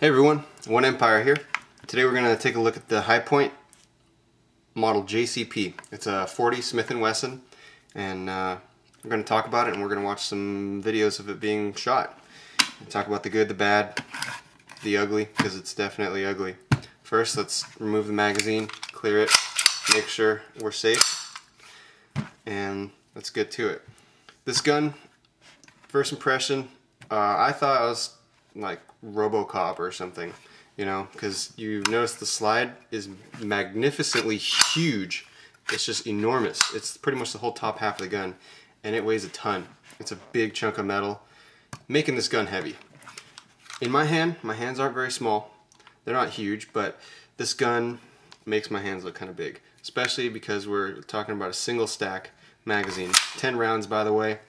Hey everyone, One Empire here. Today we're going to take a look at the Point model JCP. It's a 40 Smith & Wesson, and we're going to talk about it, and we're going to watch some videos of it being shot. And talk about the good, the bad, the ugly, because it's definitely ugly. First, let's remove the magazine, clear it, make sure we're safe, and let's get to it. This gun, first impression, I thought I was like RoboCop or something, you know, because you notice the slide is magnificently huge. It's just enormous. It's pretty much the whole top half of the gun, and it weighs a ton. It's a big chunk of metal, making this gun heavy. In my hands aren't very small. They're not huge, but this gun makes my hands look kind of big, especially because we're talking about a single stack magazine. 10 rounds, by the way.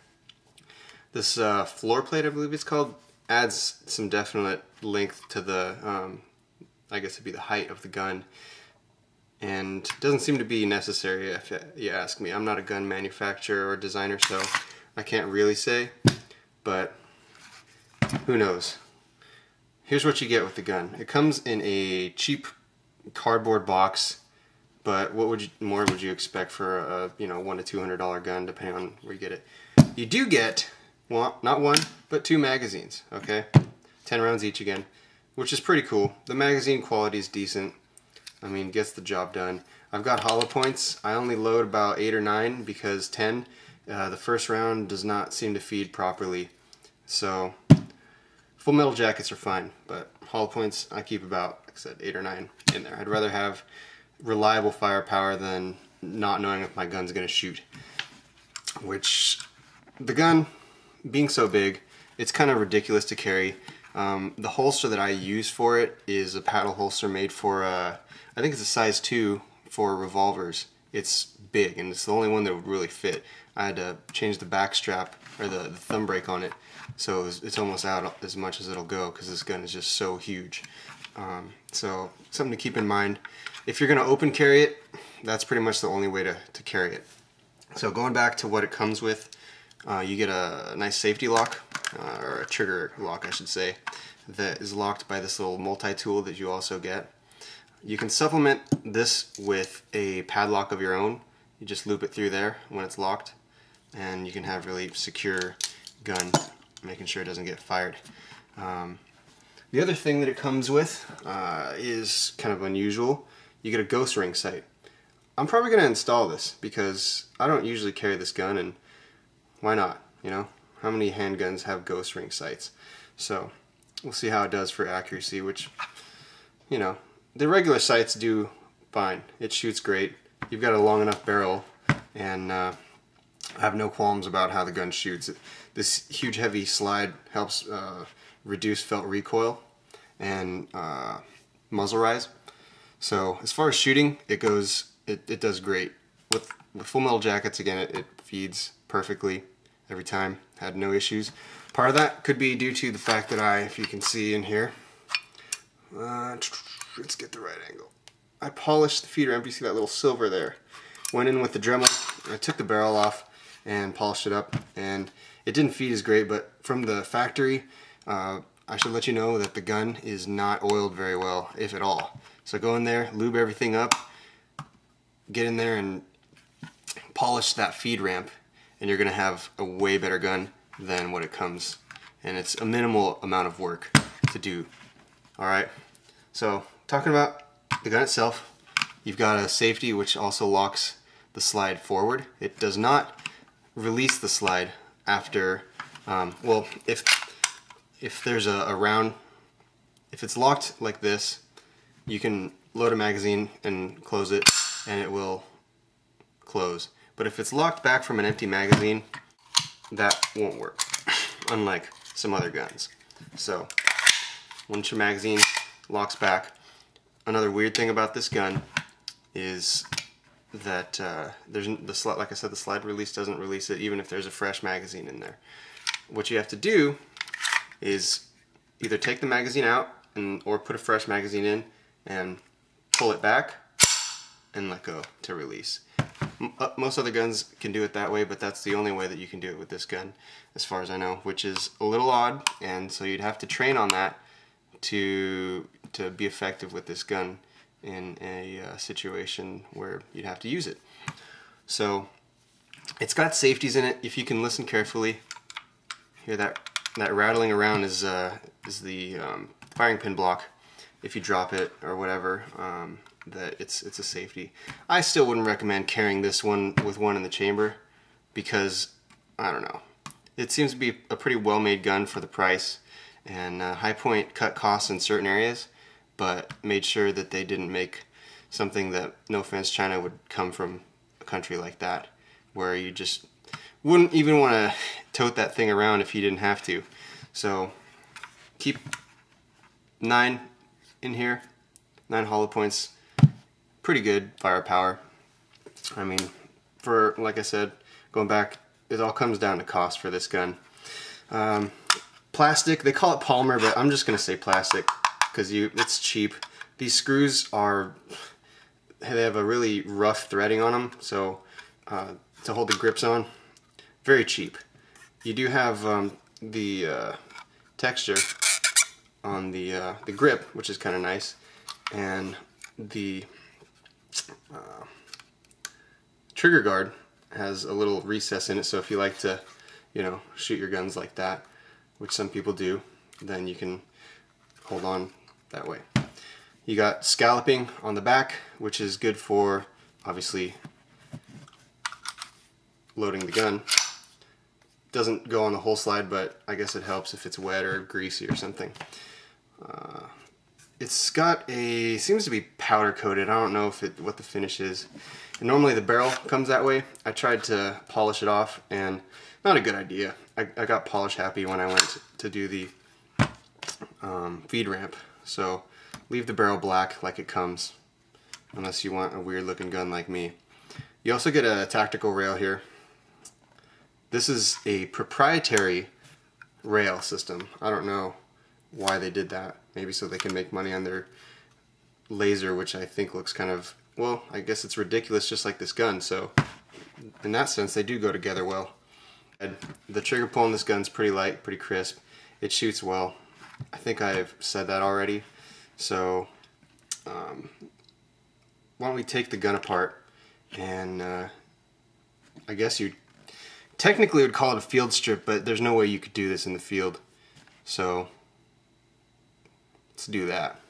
This floor plate, I believe it's called, adds some definite length to the, I guess it'd be the height of the gun, and doesn't seem to be necessary if you ask me. I'm not a gun manufacturer or designer, so I can't really say, but who knows. Here's what you get with the gun. It comes in a cheap cardboard box, but what more would you expect for a $100 to $200 gun, depending on where you get it. You do get, well, not one, but 2 magazines, okay? 10 rounds each again, which is pretty cool. The magazine quality is decent. I mean, gets the job done. I've got hollow points. I only load about 8 or 9 because 10, the first round does not seem to feed properly. So, full metal jackets are fine, but hollow points I keep about, like I said, 8 or 9 in there. I'd rather have reliable firepower than not knowing if my gun's gonna shoot. Which, the gun being so big, it's kind of ridiculous to carry. The holster that I use for it is a paddle holster made for, I think it's a size 2 for revolvers. It's big, and it's the only one that would really fit. I had to change the back strap, or the thumb brake on it, so it's almost out as much as it'll go, because this gun is just so huge. So, something to keep in mind. If you're going to open carry it, that's pretty much the only way to carry it. So going back to what it comes with, you get a nice safety lock, or a trigger lock I should say, that is locked by this little multi-tool that you also get. You can supplement this with a padlock of your own. You just loop it through there when it's locked, and you can have really secure gun, making sure it doesn't get fired. The other thing that it comes with is kind of unusual. You get a ghost ring sight. I'm probably going to install this because I don't usually carry this gun, and why not, you know? How many handguns have ghost ring sights? So, we'll see how it does for accuracy, which, you know, the regular sights do fine. It shoots great. You've got a long enough barrel, and I have no qualms about how the gun shoots. This huge heavy slide helps reduce felt recoil and muzzle rise. So, as far as shooting, it does great. With full metal jackets, again, it feeds perfectly every time. Had no issues. Part of that could be due to the fact that if you can see in here, let's get the right angle. I polished the feeder amp. You see that little silver there? Went in with the Dremel. I took the barrel off and polished it up, and it didn't feed as great. But from the factory, I should let you know that the gun is not oiled very well, if at all. So go in there, lube everything up, get in there and polish that feed ramp, and you're going to have a way better gun than what it comes. And it's a minimal amount of work to do. Alright, so talking about the gun itself, you've got a safety which also locks the slide forward. It does not release the slide after, well, if there's a round, if it's locked like this, you can load a magazine and close it, and it will close. But if it's locked back from an empty magazine, that won't work, unlike some other guns. So, once your magazine locks back, another weird thing about this gun is that like I said, the slide release doesn't release it even if there's a fresh magazine in there. What you have to do is either take the magazine out or put a fresh magazine in and pull it back and let go to release. Most other guns can do it that way, but that's the only way that you can do it with this gun, as far as I know, which is a little odd, and so you'd have to train on that to be effective with this gun in a situation where you'd have to use it. So it's got safeties in it. If you can listen carefully, hear that rattling around is the firing pin block. If you drop it or whatever, that it's a safety. I still wouldn't recommend carrying this one with one in the chamber because I don't know. It seems to be a pretty well-made gun for the price, and Hi-Point cut costs in certain areas, but made sure that they didn't make something that, no offense, China, would come from a country like that, where you just wouldn't even want to tote that thing around if you didn't have to. So keep 9 in here, 9 hollow points, pretty good firepower. I mean, for, like I said, going back, it all comes down to cost for this gun. Plastic, they call it polymer, but I'm just gonna say plastic because it's cheap. These screws they have a really rough threading on them, so to hold the grips on, very cheap. You do have the texture on the grip, which is kind of nice, and the trigger guard has a little recess in it, so if you like to, shoot your guns like that, which some people do, then you can hold on that way. You got scalloping on the back, which is good for, obviously, loading the gun. Doesn't go on the whole slide, but I guess it helps if it's wet or greasy or something. It's got seems to be powder coated. I don't know what the finish is. And normally the barrel comes that way. I tried to polish it off, and not a good idea. I got polish happy when I went to do the feed ramp. So leave the barrel black like it comes, unless you want a weird looking gun like me. You also get a tactical rail here. This is a proprietary rail system. I don't know why they did that. Maybe so they can make money on their laser, which I think looks kind of, well, I guess it's ridiculous just like this gun. So in that sense, they do go together well. The trigger pull on this gun's pretty light, pretty crisp. It shoots well. I think I've said that already. So why don't we take the gun apart, and I guess you technically would call it a field strip, but there's no way you could do this in the field. So let's do that.